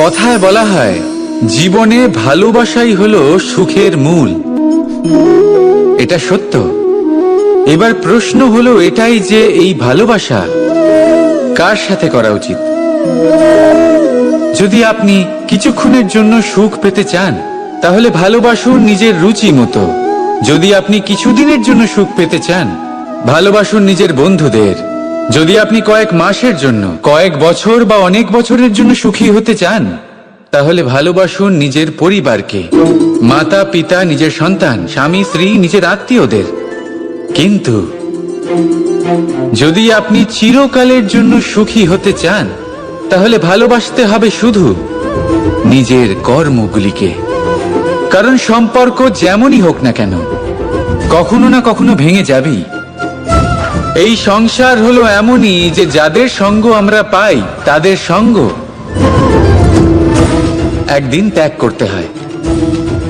কথায় বলা হয় জীবনে ভালোবাসাই হলো সুখের মূল। এটা সত্য। এবার প্রশ্ন হলো এটাই যে এই ভালোবাসা কার সাথে করা উচিত। যদি আপনি কিছুক্ষণের জন্য সুখ পেতে চান তাহলে ভালোবাসুন নিজের রুচি মতো। যদি আপনি কিছুদিনের জন্য সুখ পেতে চান ভালোবাসুন নিজের বন্ধুদের। যদি আপনি কয়েক মাসের জন্য, কয়েক বছর বা অনেক বছরের জন্য সুখী হতে চান তাহলে ভালোবাসুন নিজের পরিবারকে, মাতা পিতা, নিজের সন্তান, স্বামী স্ত্রী, নিজের আত্মীয়দের। কিন্তু যদি আপনি চিরকালের জন্য সুখী হতে চান তাহলে ভালোবাসতে হবে শুধু নিজের কর্মগুলিকে। কারণ সম্পর্ক যেমনই হোক না কেন কখনো না কখনো ভেঙে যাবেই। এই সংসার হলো এমনই যে যাদের সঙ্গ আমরা পাই তাদের সঙ্গ একদিন ত্যাগ করতে হয়।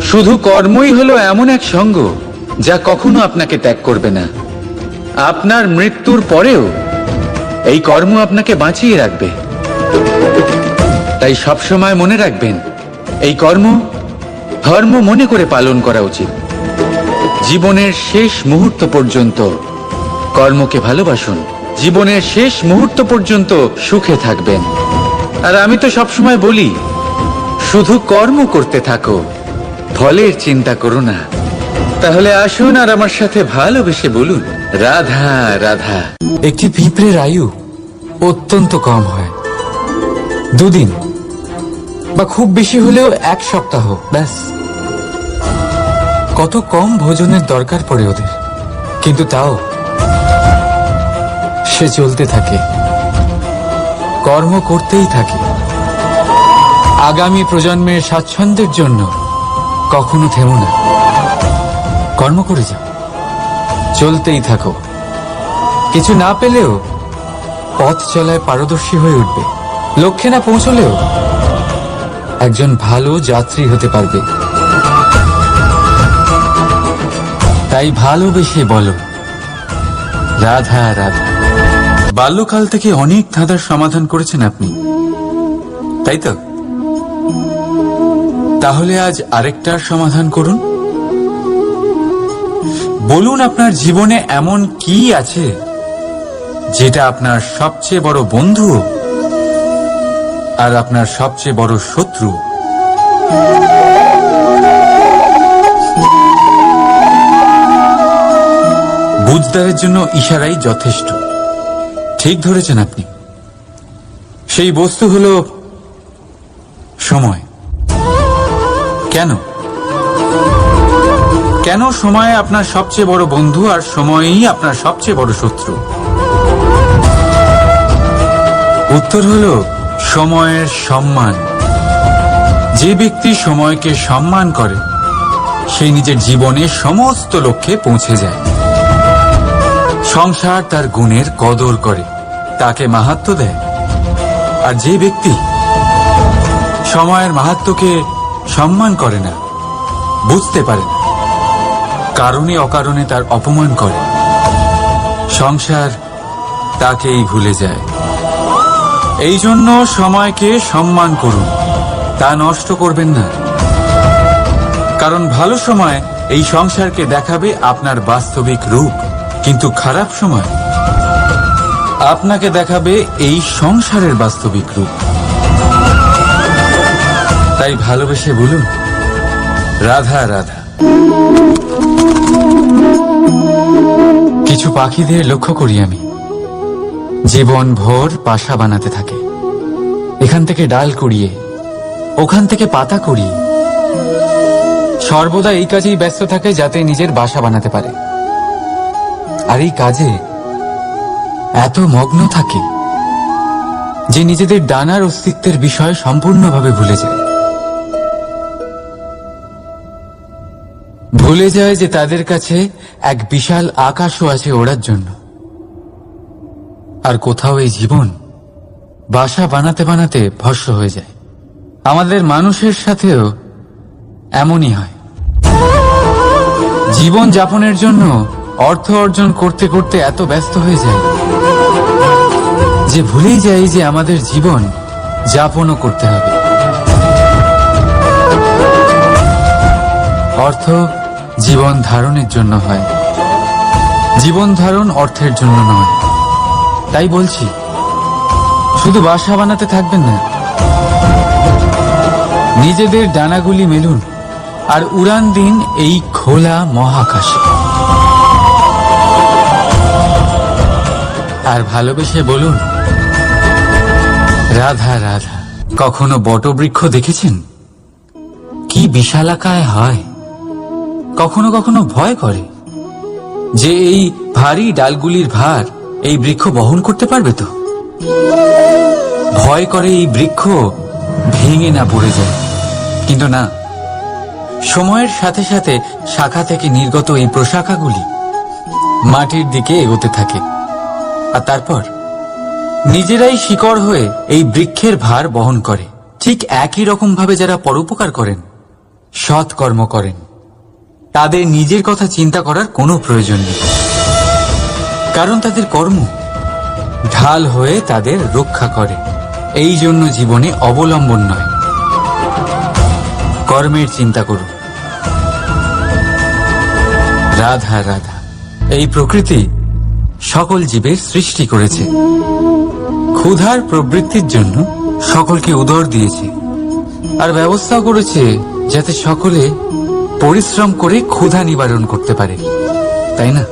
শুধু কর্মই হলো এমন এক সঙ্গ যা কখনো আপনাকে ত্যাগ করবে না। আপনার মৃত্যুর পরেও এই কর্ম আপনাকে বাঁচিয়ে রাখবে। তাই সবসময় মনে রাখবেন, এই কর্ম ধর্ম মনে করে পালন করা উচিত। জীবনের শেষ মুহূর্ত পর্যন্ত কর্মকে ভালোবাসুন। জীবনের শেষ মুহূর্ত পর্যন্ত সুখে থাকবেন। আর আমি তো সবসময় বলি, শুধু কর্ম করতে থাকো, ফলের চিন্তা করো না। তাহলে আসুন আর আমার সাথে ভালোবেসে বলুন, রাধা রাধা। একটি পিঁপড়ের আয়ু অত্যন্ত কম হয়, 2 দিন বা খুব বেশি হলেও 1 সপ্তাহ, ব্যাস। কত কম ভোজনের দরকার পড়ে ওদের, কিন্তু তাও সে চলতে থাকে, কর্ম করতেই থাকে। আগামী প্রজন্মের স্বাচ্ছন্দ্যের জন্য কখনো থেমো না, কর্ম করে যাও, চলতেই থাকো। কিছু না পেলেও পথ চলায় পারদর্শী হয়ে উঠবে। লক্ষ্যে না পৌঁছলেও একজন ভালো যাত্রী হতে পারবে। তাই ভালোবেসে বলো, রাধা রাধা। বাল্যকাল থেকে অনেক ধাঁধার সমাধান করেছেন আপনি, তাই তো? তাহলে আজ আরেকটার সমাধান করুন। বলুন, আপনার জীবনে এমন কি আছে যেটা আপনার সবচেয়ে বড় বন্ধু আর আপনার সবচেয়ে বড় শত্রু? বুঝদারের জন্য ইশারাই যথেষ্ট। ঠিক ধরেছেন আপনি। সেই বস্তু হলো সময়। কেন কেন সময় আপনার সবচেয়ে বড় বন্ধু আর সময়ই আপনার সবচেয়ে বড় শত্রু? উত্তর হলো সময়ের সম্মান। যে ব্যক্তি সময়কে সম্মান করে সে নিজের জীবনে সমস্ত লক্ষ্যে পৌঁছে যায়। সংসার তার গুণের কদর করে, তাকে মাহাত্ম্য দেয়। আর যে ব্যক্তি সময়ের মাহাত্ম্যকে সম্মান করে না, বুঝতে পারে না, কারণে অকারণে তার অপমান করে, সংসার তাকেই ভুলে যায়। এই জন্য সময়কে সম্মান করুন, তা নষ্ট করবেন না। কারণ ভালো সময় এই সংসারকে দেখাবে আপনার বাস্তবিক রূপ, কিন্তু খারাপ সময় আপনাকে দেখাবে এই সংসারের বাস্তবিক রূপ। তাই ভালোবেসে বলুন, রাধা রাধা। কিছু পাখিদের লক্ষ্য করি আমি, জীবন ভোর বাসা বানাতে থাকে। এখান থেকে ডাল কুড়িয়ে, ওখান থেকে পাতা কুড়িয়ে, সর্বদা এই কাজেই ব্যস্ত থাকে যাতে নিজের বাসা বানাতে পারে। আর এই কাজে এত মগ্ন থাকে যে নিজেদের ডানার অস্তিত্বের বিষয় সম্পূর্ণভাবে ভুলে যায়। ভুলে যায় যে তাদের কাছে এক বিশাল আকাশও আছে ওড়ার জন্য। আর কোথাও এই জীবন বাসা বানাতে বানাতে ভস্ম হয়ে যায়। আমাদের মানুষের সাথেও এমনই হয়। জীবন যাপনের জন্য অর্থ অর্জন করতে করতে এত ব্যস্ত হয়ে যায় যে ভুলেই যাই যে আমাদের জীবন যাপনও করতে হবে। অর্থ জীবন ধারণের জন্য হয়, জীবন ধারণ অর্থের জন্য নয়। তাই বলছি, শুধু বাসা বানাতে থাকবেন না, নিজেদের ডানাগুলি মেলুন আর উড়ান দিন এই খোলা মহাকাশে। আর ভালোবেসে বলুন, রাধা রাধা। কখনো বটবৃক্ষ দেখেছেন? কি বিশালাকায় হয়। কখনো কখনো ভয় করে যে এই ভারী ডালগুলির ভার এই বৃক্ষ বহন করতে পারবে তো। ভয় করে এই বৃক্ষ ভেঙে না পড়ে যায়। কিন্তু না, সময়ের সাথে সাথে শাখা থেকে নির্গত এই প্রশাখাগুলি মাটির দিকে এগোতে থাকে, আর তারপর নিজেরাই শিকড় হয়ে এই বৃক্ষের ভার বহন করে। ঠিক একই রকম ভাবে যারা পরোপকার করেন, সৎ কর্ম করেন, তাদের নিজের কথা চিন্তা করার কোনো প্রয়োজন নেই, কারণ তাদের কর্ম ঢাল হয়ে তাদের রক্ষা করে। এই জন্য জীবনে অবলম্বন নয়, কর্মের চিন্তা করুন। রাধা রাধা। এই প্রকৃতি সকল জীবের সৃষ্টি করেছে, ক্ষুধার প্রবৃত্তির জন্য সকলকে উদর দিয়েছে, আর ব্যবস্থা করেছে যাতে সকলে পরিশ্রম করে ক্ষুধা নিবারণ করতে পারে, তাই না?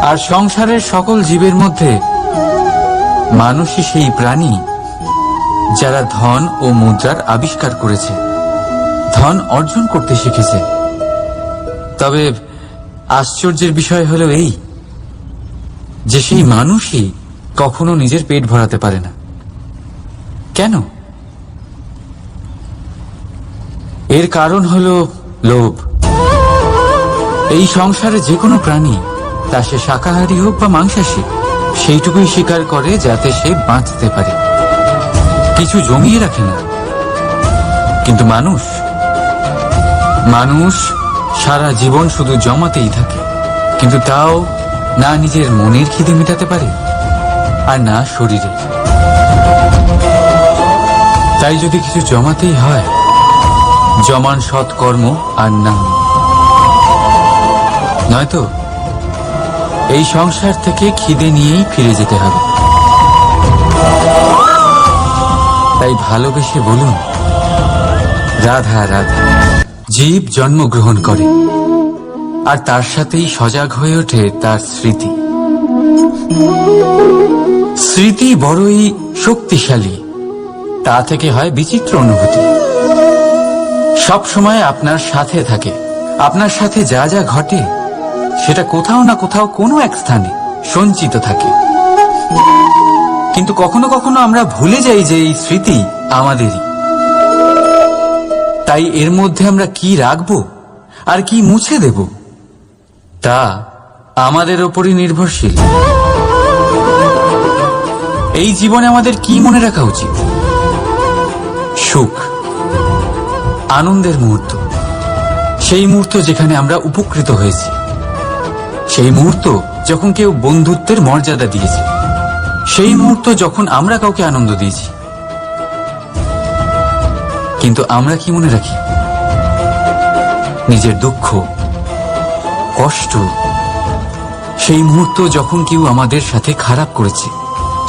আর সংসারের সকল জীবের মধ্যে মানুষই সেই প্রাণী যারা ধন ও মুদ্রার আবিষ্কার করেছে, ধন অর্জন করতে শিখেছে। তবে আশ্চর্যের বিষয় হলো এই যে সেই মানুষই কখনো নিজের পেট ভরাতে পারে না। কেন? এর কারণ হলো লোভ। এই সংসারে যে কোনো প্রাণী, তা সে শাকাহারী হোক বা মাংসাশী, সেইটুকুই স্বীকার করে যাতে সে বাঁচতে পারে, কিছু জমিয়ে রাখে না। কিন্তু মানুষ সারা জীবন শুধু জমাতেই থাকে, কিন্তু তাও না নিজের মনের খিদে মেটাতে পারে আর না শরীরে। তাই যদি কিছু জমাতেই হয়, জমান সৎকর্ম আর নাম, নয়তো এই সংসার থেকে খিদে নিয়েই ফিরে যেতে হবে। তাই ভালোবেসে বলুন, রাধা রাধা। জীব জন্মগ্রহণ করে, আর তার সাথেই সজাগ হয়ে ওঠে তার স্মৃতি। স্মৃতি বড়ই শক্তিশালী, তা থেকে হয় বিচিত্র অনুভূতি। সব সময় আপনার সাথে থাকে। আপনার সাথে যা যা ঘটে সেটা কোথাও না কোথাও কোনো এক স্থানে সঞ্চিত থাকে। কিন্তু কখনো কখনো আমরা ভুলে যাই যে এই স্মৃতি আমাদেরই। তাই এর মধ্যে আমরা কি রাখবো আর কি মুছে দেব, তা আমাদের ওপরই নির্ভরশীল। এই জীবনে আমাদের কি মনে রাখা উচিত? সুখ, আনন্দের মুহূর্ত, সেই মুহূর্ত যেখানে আমরা উপকৃত হয়েছি, সেই মুহূর্ত যখন কেউ বন্ধুত্বের মর্যাদা দিয়েছে, সেই মুহূর্ত যখন আমরা কাউকে আনন্দ দিয়েছি। কিন্তু আমরা কি মনে রাখি? নিজের দুঃখ, কষ্ট, সেই মুহূর্ত যখন কেউ আমাদের সাথে খারাপ করেছে,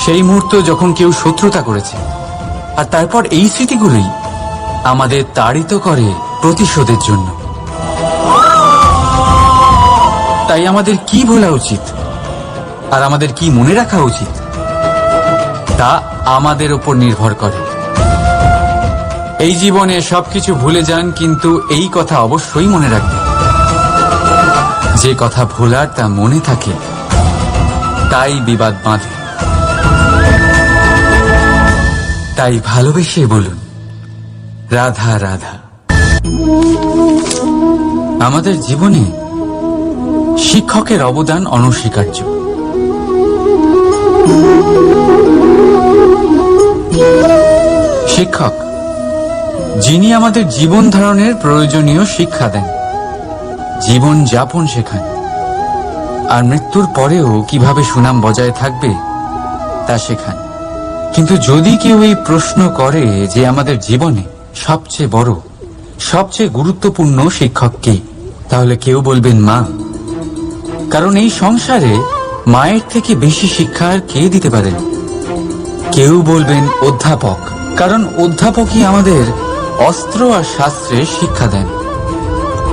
সেই মুহূর্ত যখন কেউ শত্রুতা করেছে, আর তারপর এই স্মৃতিগুলোই আমাদের তাড়িত করে প্রতিশোধের জন্য। তাই আমাদের কি ভোলা উচিত আর আমাদের কি মনে রাখা উচিত, তা আমাদের ওপর নির্ভর করে। এই জীবনে সবকিছু ভুলে যান, কিন্তু এই কথা অবশ্যই মনে রাখবেন, যে কথা ভোলার তা মনে থাকে, তাই বিবাদ বাঁধে। তাই ভালোবেসে বলুন, রাধা রাধা। আমাদের জীবনে শিক্ষকের অবদান অনস্বীকার্য। শিক্ষক যিনি আমাদের জীবন ধারণের প্রয়োজনীয় শিক্ষা দেন, জীবন যাপন শেখান, আর মৃত্যুর পরেও কিভাবে সুনাম বজায় থাকবে তা শেখান। কিন্তু যদি কেউ এই প্রশ্ন করে যে আমাদের জীবনে সবচেয়ে বড়, সবচেয়ে গুরুত্বপূর্ণ শিক্ষক কে? তাহলে কেউ বলবেন মা, কারণ এই সংসারে মায়ের থেকে বেশি শিক্ষা আর কে দিতে পারেন। কেউ বলবেন অধ্যাপক, কারণ অধ্যাপকই আমাদের অস্ত্র আর শাস্ত্রের শিক্ষা দেন।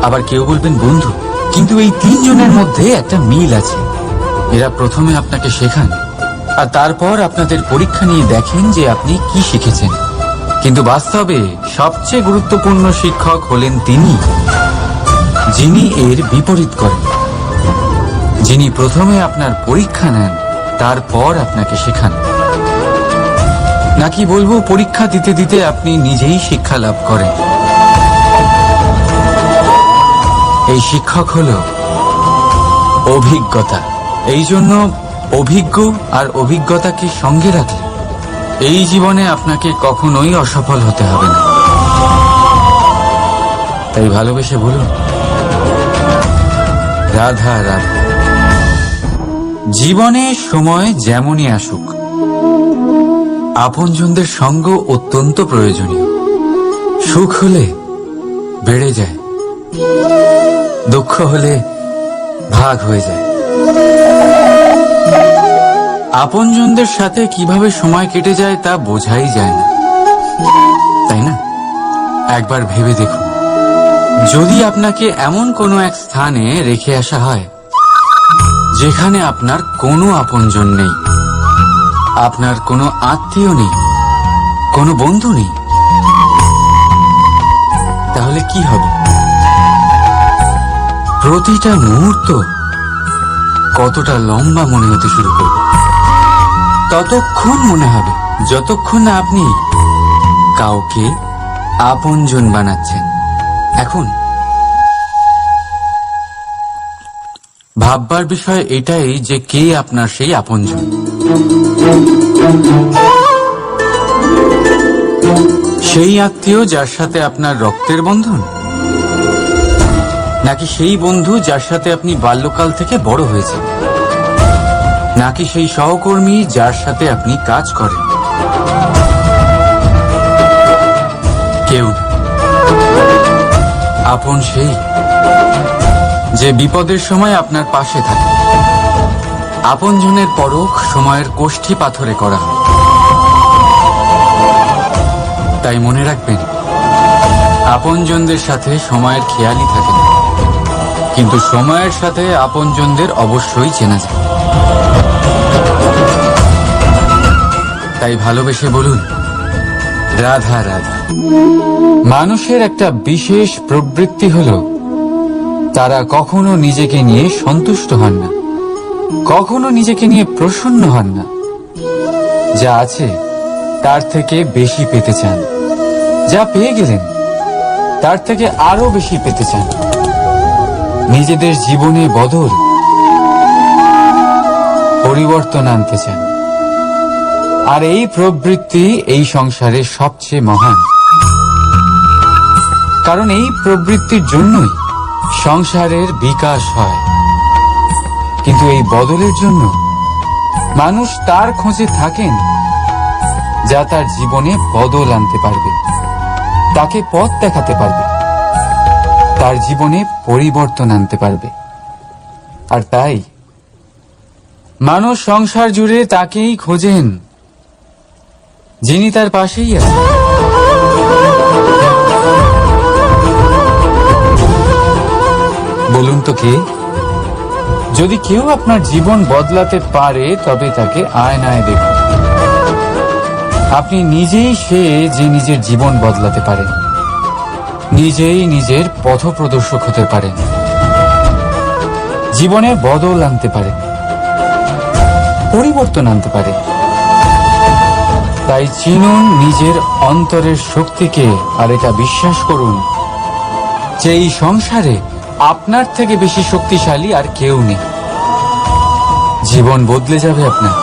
আবার কেউ বলবেন বন্ধু, কিন্তু এই তিনজনের মধ্যে একটা মিল আছে। এরা প্রথমে আপনাকে শেখান আর তারপর আপনাদের পরীক্ষা নিয়ে দেখেন যে আপনি কি শিখেছেন। কিন্তু বাস্তবে সবচেয়ে গুরুত্বপূর্ণ শিক্ষক হলেন তিনি, যিনি এর বিপরীত করেন, যিনি প্রথমে আপনার পরীক্ষা নেন, তারপর আপনাকে শেখান। নাকি বলবো পরীক্ষা দিতে দিতে আপনি নিজেই শিক্ষা লাভ করেন? এই শিক্ষক হল অভিজ্ঞতা। এই জন্য অভিজ্ঞ আর অভিজ্ঞতাকে সঙ্গে রাখলে এই জীবনে আপনাকে কখনোই অসফল হতে হবে না। তাই ভালোবেসে বলুন, রাধা রাধা। জীবনে সময় যেমনই আসুক, আপনজনদের সঙ্গ অত্যন্ত প্রয়োজনীয়। সুখ হলে বেড়ে যায়, দুঃখ হলে ভাগ হয়ে যায়। আপনজনদের সাথে কিভাবে সময় কেটে যায় তা বোঝাই যায় না, তাই না? একবার ভেবে দেখুন, যদি আপনাকে এমন কোনো এক স্থানে রেখে আসা হয় যেখানে আপনার কোনো আপনজন নেই, আপনার কোনো আত্মীয় নেই, কোনো বন্ধু নেই, তাহলে কি হবে? প্রতিটা মুহূর্ত কতটা লম্বা মনে হতে শুরু করবে। ততক্ষণ মনে হবে যতক্ষণ না আপনি কাউকে আপনজন বানাচ্ছেন। এখন ভাববার বিষয় এটাই যে কে আপনার সেই আপনজন। সেই আত্মীয় যার সাথে আপনার রক্তের বন্ধন, নাকি সেই বন্ধু যার সাথে আপনি বাল্যকাল থেকে বড় হয়েছেন, নাকি সেই সহকর্মী যার সাথে আপনি কাজ করেন? কেউ না। আপন সেই যে বিপদের সময় আপনার পাশে থাকে। আপনজনের পরখ সময়ের কোষ্ঠী পাথরে করা হয়। তাই মনে রাখবেন, আপনজনদের সাথে সময়ের খেয়ালই থাকে না, কিন্তু সময়ের সাথে আপনজনদের অবশ্যই চেনা যায়। তাই ভালোবেসে বলুন, রাধা রাধা। মানুষের একটা বিশেষ প্রবৃত্তি হল তারা কখনো নিজেকে নিয়ে সন্তুষ্ট হন না, কখনো নিজেকে নিয়ে প্রসন্ন হন না। যা আছে তার থেকে বেশি পেতে চান, যা পেয়ে গেলেন তার থেকে আরো বেশি পেতে চান। নিজেদের জীবনে বদল, পরিবর্তন আনতে চান। আর এই প্রবৃত্তি এই সংসারে সবচেয়ে মহান, কারণ এই প্রবৃত্তির জন্যই সংসারের বিকাশ হয়। কিন্তু এই বদলের জন্য মানুষ তার খোঁজে থাকেন যা তার জীবনে বদল আনতে পারবে, তাকে পথ দেখাতে পারবে, তার জীবনে পরিবর্তন আনতে পারবে। আর তাই মানুষ সংসার জুড়ে তাকেই খোঁজেন যিনি তার পাশেই আছেন। বলুন তো কে? যদি কেউ আপনার জীবন বদলাতে পারে তবে তাকে আয়নায় দেখুন। আপনি নিজেই সে যে নিজের জীবন বদলাতে পারেন, নিজেই নিজের পথপ্রদর্শক হতে পারেন, জীবনে বদল আনতে পারেন, পরিবর্তন আনতে পারেন। তাই চিনুন নিজের অন্তরের শক্তিকে, আর এটা বিশ্বাস করুন যে এই সংসারে আপনার থেকে বেশি শক্তিশালী আর কেউ নেই। জীবন বদলে যাবে আপনার।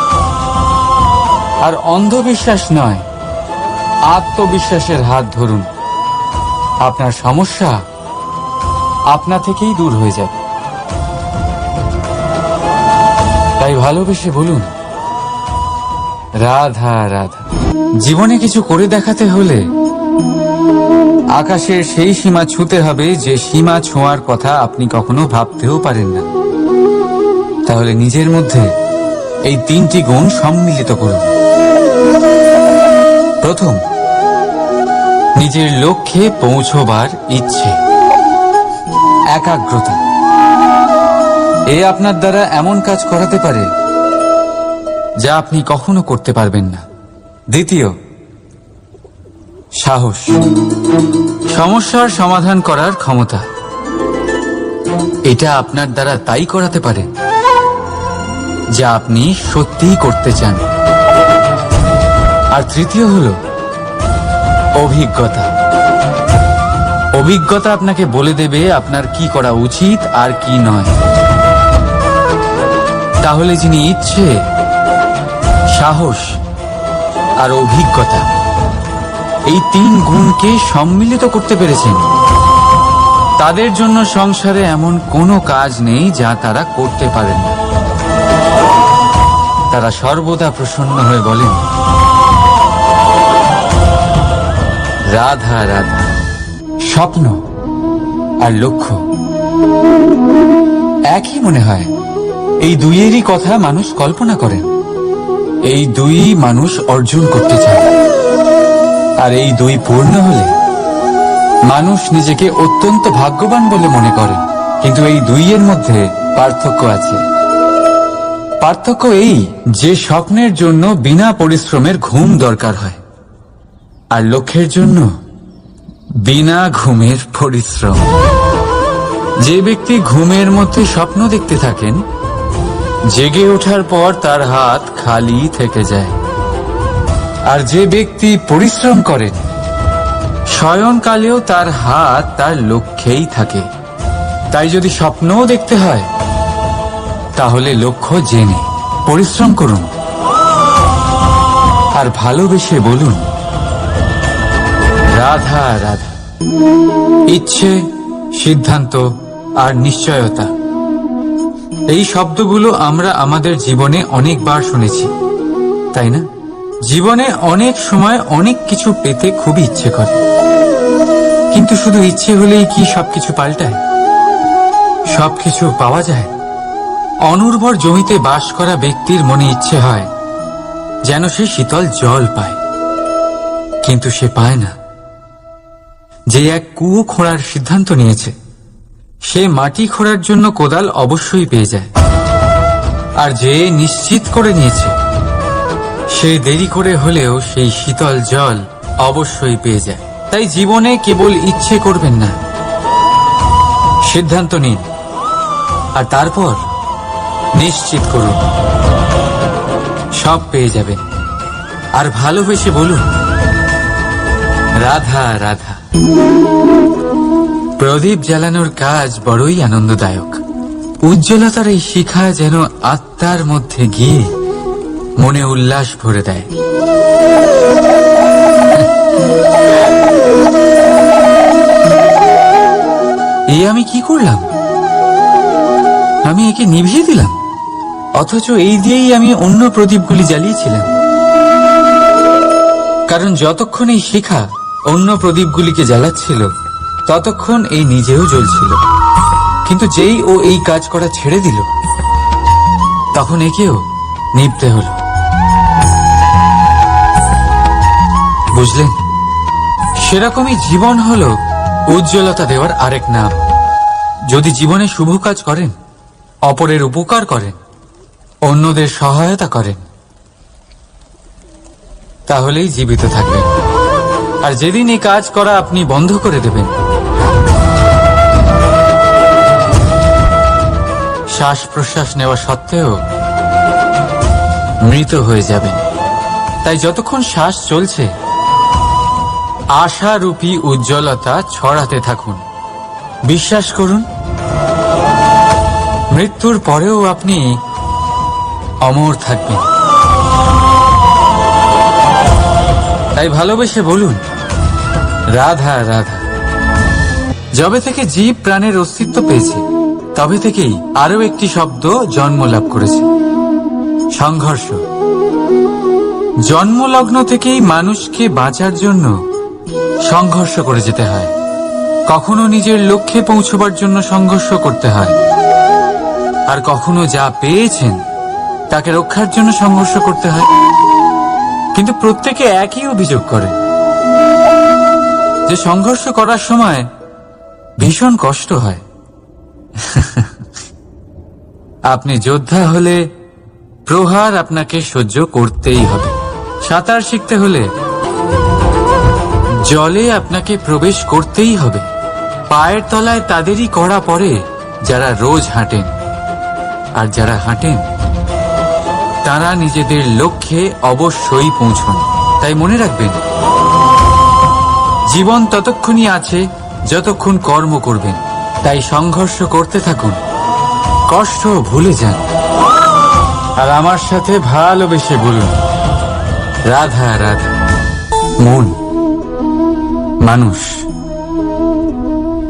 আর অন্ধবিশ্বাস নয়, আত্মবিশ্বাসের হাত ধরুন। আপনার সমস্যা আপনা থেকেই দূর হয়ে যাবে। তাই ভালোবেসে বলুন, রাধা রাধা। জীবনে কিছু করে দেখাতে হলে আকাশের সেই সীমা ছুঁতে হবে যে সীমা ছোঁয়ার কথা আপনি কখনো ভাবতেও পারেন না। তাহলে নিজের মধ্যে এই 3টি গুণ সম্মিলিত করুন। প্রথম, নিজের লক্ষ্যে পৌঁছবার ইচ্ছে, একাগ্রতা। এ আপনার দ্বারা এমন কাজ করাতে পারে যা আপনি কখনো করতে পারবেন না। দ্বিতীয়, সাহস, সমস্যার সমাধান করার ক্ষমতা। এটা আপনার দ্বারা তাই করাতে পারে যা আপনি সত্যিই করতে চান। আর তৃতীয় হলো অভিজ্ঞতা। অভিজ্ঞতা আপনাকে বলে দেবে আপনার কি করা উচিত আর কি নয়। তাহলে যিনি ইচ্ছে, সাহস আর অভিজ্ঞতা, এই 3 গুণকে সম্মিলিত করতে পেরেছেন, তাদের জন্য সংসারে এমন কোনো কাজ নেই যা তারা করতে পারেন না। তারা সর্বদা প্রসন্ন হয়ে বলেন, রাধা রাধা। স্বপ্ন আর লক্ষ্য একই মনে হয়। এই দুইয়েরই কথা মানুষ কল্পনা করেন। এই দুই মানুষ অর্জন করতে চায়। আর এই দুই পূর্ণ হলে মানুষ নিজেকে অত্যন্ত ভাগ্যবান বলে মনে করেন। কিন্তু এই দুইয়ের মধ্যে পার্থক্য আছে। পার্থক্য এই যে স্বপ্নের জন্য বিনা পরিশ্রমের ঘুম দরকার হয়, আর লক্ষ্যের জন্য বিনা ঘুমের পরিশ্রম। যে ব্যক্তি ঘুমের মধ্যে স্বপ্ন দেখতে থাকেন, জেগে ওঠার পর তার হাত খালি থেকে যায়। আর যে ব্যক্তি পরিশ্রম করেন, শয়নকালেও তার হাত তার লক্ষ্যেই থাকে। তাই যদি স্বপ্নও দেখতে হয়, তাহলে লক্ষ্য জেনে পরিশ্রম করুন আর ভালোবেসে বলুন, রাধা রাধা। ইচ্ছে, সিদ্ধান্ত আর নিশ্চয়তা, এই শব্দগুলো আমরা আমাদের জীবনে অনেকবার শুনেছি, তাই না? জীবনে অনেক সময় অনেক কিছু পেতে খুবই ইচ্ছে করে, কিন্তু শুধু ইচ্ছে হলেই কি সবকিছু পাল্টায়? সবকিছু পাওয়া যায়? অনুর্বর জমিতে বাস করা ব্যক্তির মনে ইচ্ছে হয় যেন সে শীতল জল পায়, কিন্তু সে পায় না। যে এক কুয়ো খোঁড়ার সিদ্ধান্ত নিয়েছে, সে মাটি খোঁড়ার জন্য কোদাল অবশ্যই পেয়ে যায়। আর যে নিশ্চিত করে নিয়েছে, সে দেরি করে হলেও সেই শীতল জল অবশ্যই পেয়ে যায়। তাই জীবনে কেবল ইচ্ছে করবেন না, সিদ্ধান্ত নিন আর তারপর নিশ্চিত করুন, সব পেয়ে যাবেন। আর ভালোবেসে বলুন, রাধা রাধা। প্রদীপ জ্বালানোর কাজ বড়ই আনন্দদায়ক। উজ্জ্বলতার এই শিখা যেন আত্মার মধ্যে গিয়ে মনে উল্লাস ভরে দেয়। এই আমি কি করলাম? আমি একে নিভিয়ে দিলাম, অথচ এই দিয়েই আমি অন্য প্রদীপগুলি জ্বালিয়েছিলাম। কারণ যতক্ষণ এই শিখা অন্য প্রদীপগুলিকে জ্বালাচ্ছিল, ততক্ষণ এই নিজেও জ্বলছিল। কিন্তু যেই ও এই কাজ করা ছেড়ে দিল, তখন একেও নিভতে হলো। বুঝলেন? সেরকমই জীবন হলো উজ্জ্বলতা দেওয়ার আরেক নাম। যদি জীবনে শুভ কাজ করেন, অপরের উপকার করেন, অন্যদের সহায়তা করেন, তাহলেই জীবিত থাকবেন। আর যেদিন এই কাজ করা আপনি বন্ধ করে দেবেন, শ্বাস প্রশ্বাস নেওয়া সত্ত্বেও মৃত হয়ে যাবেন। তাই যতক্ষণ শ্বাস চলছে, আশারূপী উজ্জ্বলতা ছড়াতে থাকুন। বিশ্বাস করুন, মৃত্যুর পরেও আপনি অমর থাকবেন। তাই ভালোবেসে বলুন, রাধা রাধা। যবে থেকে জীব প্রাণের অস্তিত্ব পেয়েছে, তবে থেকেই আরো একটি শব্দ জন্ম লাভ করেছে, সংঘর্ষ। জন্মলগ্ন থেকেই মানুষকে বাঁচার জন্য সংঘর্ষ করে যেতে হয়, কখনো নিজের লক্ষ্যে পৌঁছবার জন্য সংঘর্ষ করতে হয়, আর কখনো যা পেয়েছেন তাকে রক্ষার জন্য সংঘর্ষ করতে হয়। কিন্তু প্রত্যেকে একই অভিযোগ করে যে সংঘর্ষ করার সময় ভীষণ কষ্ট হয়। আপনি যোদ্ধা হলে প্রহার আপনাকে সহ্য করতেই হবে। সাঁতার শিখতে হলে জলে আপনাকে প্রবেশ করতেই হবে। পায়ের তলায় তাদেরই কড়া পড়ে যারা রোজ হাঁটেন, আর যারা হাঁটেন তারা নিজেদের লক্ষ্যে অবশ্যই পৌঁছন। তাই মনে রাখবেন, জীবন ততক্ষণই আছে যতক্ষণ কর্ম করবেন। তাই সংঘর্ষ করতে থাকুন, কষ্ট ভুলে যান, আর আমার সাথে ভালোবেসে বলুন, রাধা রাধা। মন, মানুষ,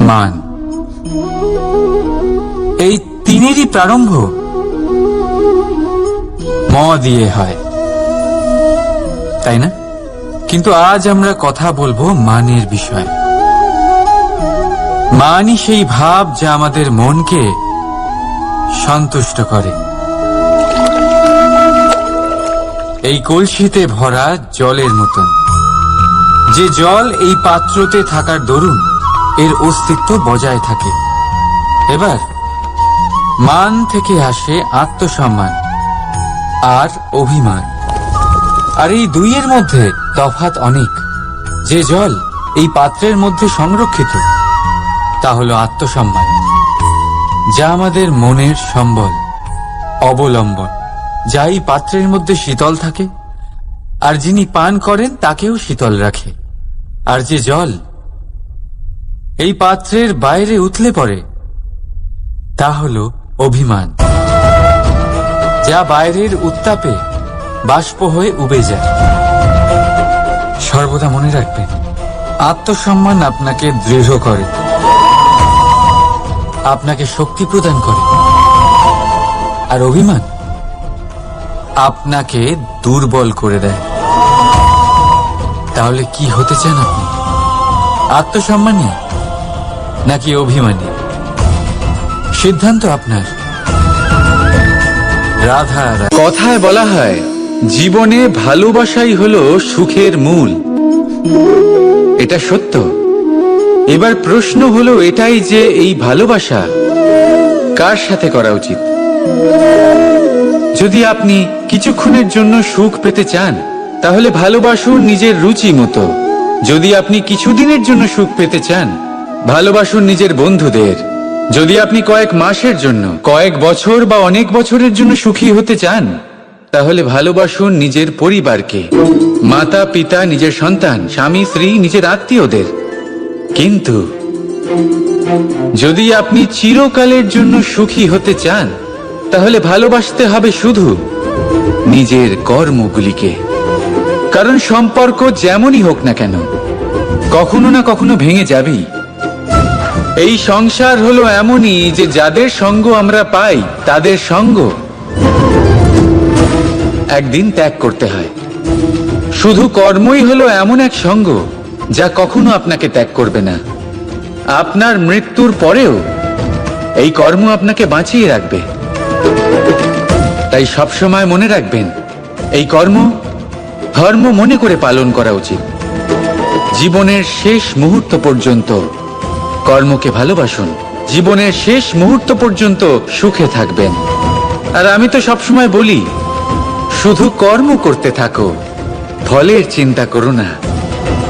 মান, এই তিনেরই প্রারম্ভ ম দিয়ে হয়, তাই না? কিন্তু আজ আমরা কথা বলবো মানের বিষয়ে। মানই সেই ভাব যা আমাদের মনকে সন্তুষ্ট করে। এই কলসিতে ভরা জলের মতন, যে জল এই পাত্রতে থাকার দরুন এর অস্তিত্ব বজায় থাকে। এবার মান থেকে আসে আত্মসম্মান আর অভিমান, আর এই দুইয়ের মধ্যে তফাৎ অনেক। যে জল এই পাত্রের মধ্যে সংরক্ষিত তা হলো আত্মসম্মান, যা আমাদের মনের সম্বল, অবলম্বন, যা এই পাত্রের মধ্যে শীতল থাকে, আর যিনি পান করেন তাকেও শীতল রাখে। আর যে জল এই পাত্রের বাইরে উথলে পড়ে তা হলো অভিমান, যা বাইরের উত্তাপে বাষ্প হয়ে উবে যায়। সর্বদা মনে রাখবেন, আত্মসম্মান আপনাকে দৃঢ় করে, আপনাকে শক্তি প্রদান করে, আর অভিমান আপনাকে দুর্বল করে দেয়। তাহলে কি হতে চান আপনি? আত্মসম্মানী নাকি অভিমানী? সিদ্ধান্ত আপনার। রাধা রাধা। কথায় বলা হয়, জীবনে ভালোবাসাই হলো সুখের মূল। এটা সত্য। এবার প্রশ্ন হলো এটাই যে এই ভালোবাসা কার সাথে করা উচিত। যদি আপনি কিছুক্ষণের জন্য সুখ পেতে চান, তাহলে ভালোবাসুন নিজের রুচি মতো। যদি আপনি কিছুদিনের জন্য সুখ পেতে চান, ভালোবাসুন নিজের বন্ধুদের। যদি আপনি কয়েক মাসের জন্য, কয়েক বছর বা অনেক বছরের জন্য সুখী হতে চান, তাহলে ভালোবাসুন নিজের পরিবারকে, মাতা পিতা, নিজের সন্তান, স্বামী স্ত্রী, নিজের আত্মীয়দের। কিন্তু যদি আপনি চিরকালের জন্য সুখী হতে চান, তাহলে ভালোবাসতে হবে শুধু নিজের কর্মগুলিকে। কারণ সম্পর্ক যেমনই হোক না কেন, কখনো না কখনো ভেঙে যাবেই। এই সংসার হলো এমনই যে যাদের সঙ্গ আমরা পাই, তাদের সঙ্গ একদিন ত্যাগ করতে হয়। শুধু কর্মই হলো এমন এক সঙ্গ যা কখনো আপনাকে ত্যাগ করবে না। আপনার মৃত্যুর পরেও এই কর্ম আপনাকে বাঁচিয়ে রাখবে। তাই সবসময় মনে রাখবেন, এই কর্ম ধর্ম মনে করে পালন করা উচিত। জীবনের শেষ মুহূর্ত পর্যন্ত কর্মকে ভালোবাসুন। জীবনের শেষ মুহূর্ত পর্যন্ত সুখে থাকবেন। আর আমি তো সবসময় বলি, শুধু কর্ম করতে থাকো, ফলের চিন্তা করো না।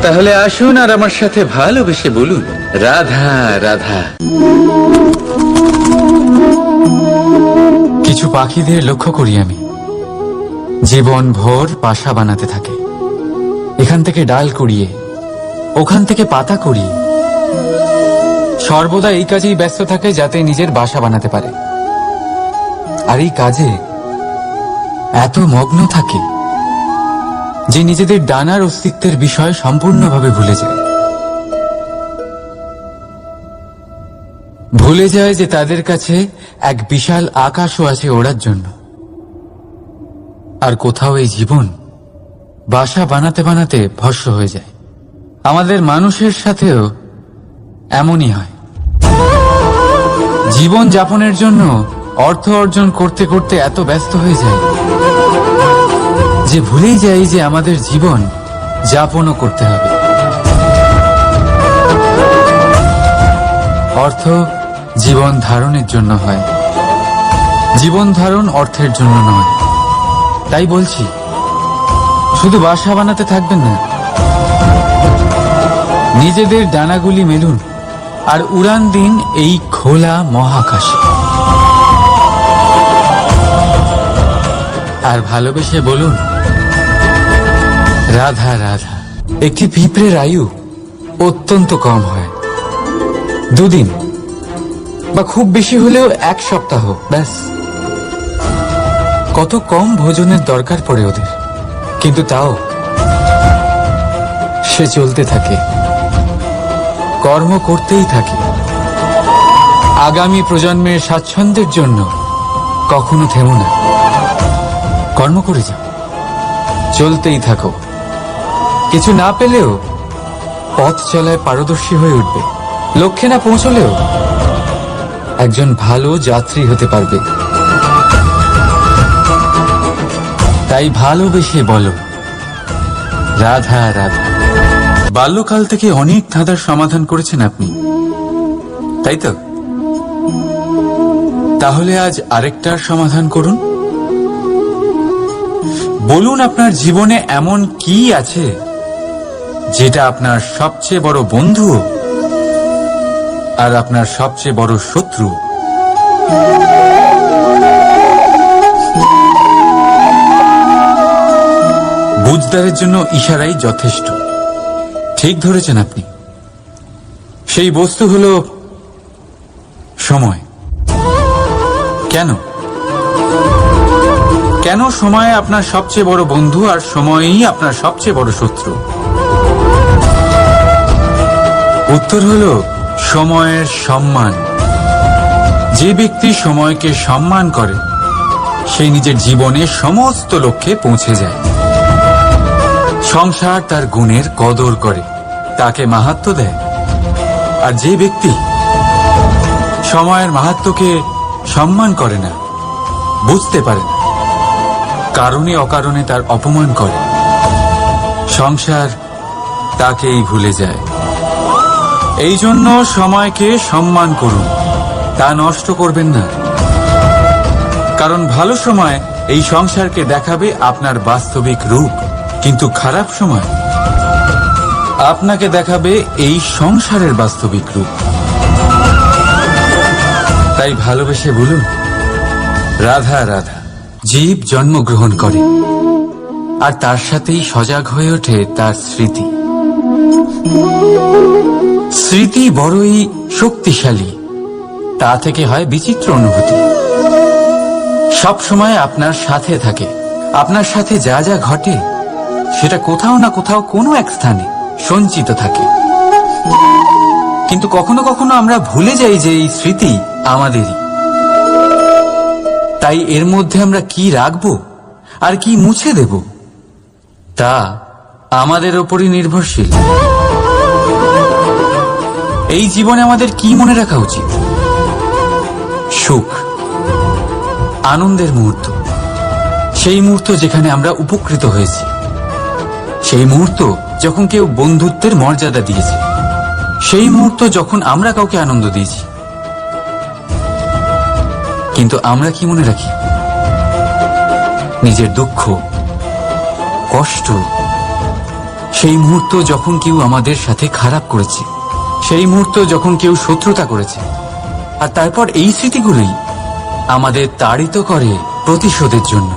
তাহলে আসুন আর আমার সাথে ভালোবেসে বলুন, রাধা রাধা। কিছু পাখিদের লক্ষ্য করি আমি, জীবন ভোর বাসা বানাতে থাকে। এখান থেকে ডাল কুড়িয়ে, ওখান থেকে পাতা কুড়িয়ে, সর্বদা এই কাজেই ব্যস্ত থাকে যাতে নিজের বাসা বানাতে পারে। আর এই কাজে এত মগ্ন থাকে যে নিজেদের ডানার অস্তিত্বের বিষয় সম্পূর্ণভাবে ভুলে যায়। ভুলে যায় যে তাদের কাছে এক বিশাল আকাশও আছে ওড়ার জন্য। আর কোথাও এই জীবন বাসা বানাতে বানাতে ভস্ম হয়ে যায়। আমাদের মানুষের সাথেও এমনই হয়। জীবন যাপনের জন্য অর্থ অর্জন করতে করতে এত ব্যস্ত হয়ে যায় যে ভুলেই যাই যে আমাদের জীবন যাপনও করতে হবে। অর্থ জীবন ধারণের জন্য হয়, জীবন ধারণ অর্থের জন্য নয়। তাই বলছি, শুধু বাসা বানাতে থাকবেন না, নিজেদের ডানাগুলি মেলুন আর উড়ান দিন এই খোলা মহাকাশে। আর ভালোবেসে বলুন, রাধা রাধা। একটি পিঁপড়ের আয়ু অত্যন্ত কম হয়, 2 দিন বা খুব বেশি হলেও 1 সপ্তাহ, ব্যাস। কত কম ভোজনের দরকার পড়ে ওদের, কিন্তু তাও সে চলতে থাকে, কর্ম করতেই থাকে। আগামী প্রজন্মের স্বাচ্ছন্দ্যের জন্য কখনো থেমো না, কর্ম করে যাও, চলতেই থাকো। কিছু না পেলেও পথ চলায় পারদর্শী হয়ে উঠবে, লক্ষ্যে না পৌঁছলেও একজন ভালো যাত্রী হতে পারবে। তাই ভালোবেসে বলো, রাধা রাধা। বাল্যকাল থেকে অনেক ধাঁধার সমাধান করেছেন আপনি, তাই তো? তাহলে আজ আরেকটার সমাধান করুন। বলুন, আপনার জীবনে এমন কি আছে যেটা আপনার সবচেয়ে বড় বন্ধু আর আপনার সবচেয়ে বড় শত্রু? বুঝদারের জন্য ইশারাই যথেষ্ট। ঠিক ধরেছেন আপনি। সেই বস্তু হলো সময়। কেন কেন সময় আপনার সবচেয়ে বড় বন্ধু আর সময়ই আপনার সবচেয়ে বড় শত্রু? উত্তর হলো সময়ের সম্মান। যে ব্যক্তি সময়কে সম্মান করে সে নিজের জীবনে সমস্ত লক্ষ্যে পৌঁছে যায়। সংসার তার গুণের কদর করে, তাকে মাহাত্ম্য দেয়। আর যে ব্যক্তি সময়ের মাহাত্ম্যকে সম্মান করে না, বুঝতে পারে না, কারণে অকারণে তার অপমান করে, সংসার তাকেই ভুলে যায়। এই জন্য সময়কে সম্মান করুন, তা নষ্ট করবেন না। কারণ ভালো সময় এই সংসারকে দেখাবে আপনার বাস্তবিক রূপ, কিন্তু খারাপ সময় আপনাকে দেখাবে এই সংসারের বাস্তবিক রূপ। তাই ভালোবেসে বলুন, রাধা রাধা। জীব জন্মগ্রহণ করে আর তার সাথেই সজাগ হয়ে ওঠে তার স্মৃতি। স্মৃতি বড়ই শক্তিশালী, তা থেকে হয় বিচিত্র অনুভূতি। সব সময় আপনার সাথে থাকে, আপনার সাথে যা যা ঘটে সেটা কোথাও না কোথাও কোনো এক স্থানে সঞ্চিত থাকে। কিন্তু কখনো কখনো আমরা ভুলে যাই যে এই স্মৃতি আমাদেরই। তাই এর মধ্যে আমরা কি রাখবো আর কি মুছে দেব তা আমাদের ওপরই নির্ভরশীল। এই জীবনে আমাদের কি মনে রাখা উচিত? সুখ, আনন্দের মুহূর্ত, সেই মুহূর্ত যেখানে আমরা উপকৃত হয়েছি, সেই মুহূর্ত যখন কেউ বন্ধুত্বের মর্যাদা দিয়েছে, সেই মুহূর্ত যখন আমরা কাউকে আনন্দ দিয়েছি। কিন্তু আমরা কি মনে রাখি? নিজের দুঃখ, কষ্ট, সেই মুহূর্ত যখন কেউ আমাদের সাথে খারাপ করেছে, সেই মুহূর্ত যখন কেউ শত্রুতা করেছে। আর তারপর এই স্মৃতিগুলোই আমাদের তাড়িত করে প্রতিশোধের জন্য।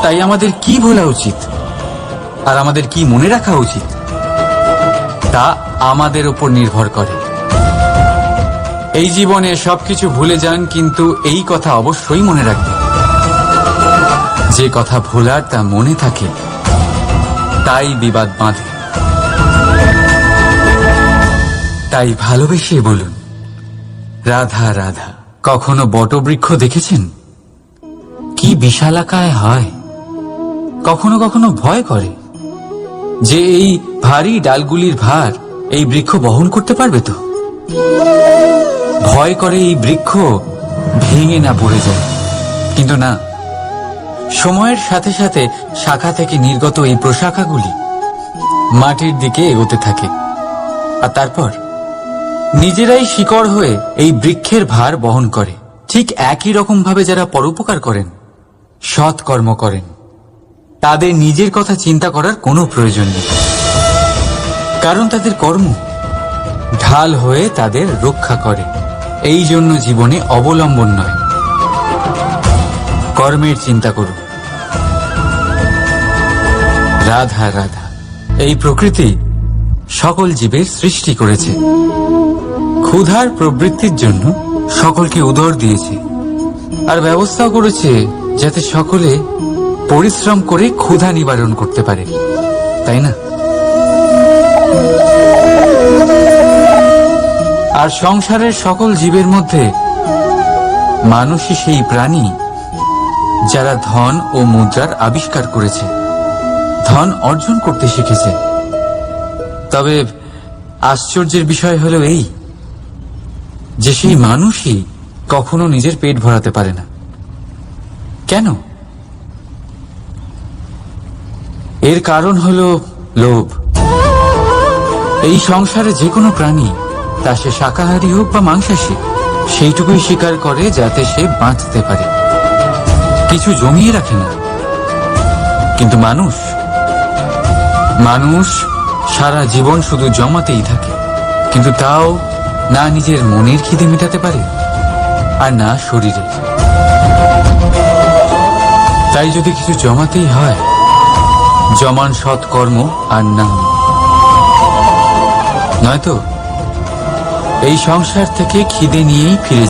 তাই আমাদের কি ভোলা উচিত আর আমাদের কি মনে রাখা উচিত তা আমাদের উপর নির্ভর করে। এই জীবনে সবকিছু ভুলে যান, কিন্তু এই কথা অবশ্যই মনে রাখবেন, যে কথা ভোলার তা মনে থাকে তাই বিবাদ বাঁধে। তাই ভালোবেসে বলুন, রাধা রাধা। কখনো বটবৃক্ষ দেখেছেন? কি বিশালাকায় হয়, কখনো কখনো ভয় করে, যে এই ভারী ডালগুলির ভার এই বৃক্ষ বহন করতে পারবে তো? ভয় করে এই বৃক্ষ ভেঙে না পড়ে যায়। কিন্তু না, সময়ের সাথে সাথে শাখা থেকে নির্গত এই প্রশাখাগুলি মাটির দিকে এগোতে থাকে, আর তারপর নিজেরাই শিকড় হয়ে এই বৃক্ষের ভার বহন করে। ঠিক একই রকম ভাবে যারা পরোপকার করেন, সৎ কর্ম করেন, তাদের নিজের কথা চিন্তা করার কোনো প্রয়োজন নেই, কারণ তাদের কর্ম ঢাল হয়ে তাদের রক্ষা করে। এই জন্য জীবনে অবলম্বন নয়, কর্মের চিন্তা করুন। রাধা রাধা। এই প্রকৃতি সকল জীবের সৃষ্টি করেছে, ক্ষুধার প্রবৃত্তির জন্য সকলকে উদর দিয়েছে, আর ব্যবস্থাও করেছে যাতে সকলে পরিশ্রম করে ক্ষুধা নিবারণ করতে পারে, তাই না? আর সংসারের সকল জীবের মধ্যে মানুষই সেই প্রাণী যারা ধন ও মুদ্রার আবিষ্কার করেছে, ধন অর্জন করতে শিখেছে। তবে আশ্চর্যের বিষয় হলো এই যে সেই মানুষই কখনো নিজের পেট ভরাতে পারে না। কেন? এর কারণ হলো লোভ। এই সংসারে যে কোনো প্রাণী, তা সে শাকাহারী হোক বা মাংসাশী, সেইটুকুই স্বীকার করে যাতে সে বাঁচতে পারে, কিছু জমিয়ে রাখে না। কিন্তু মানুষ সারা জীবন শুধু জমাতেই থাকে, কিন্তু তাও না নিজের মনের খিদে মেটাতে পারে আর না শরীরের। তাই যদি কিছু জমাতেই হয়, জমান সৎকর্ম আর নাম, নয়তো এই সংসার থেকে খিদে নিয়েই ফিরে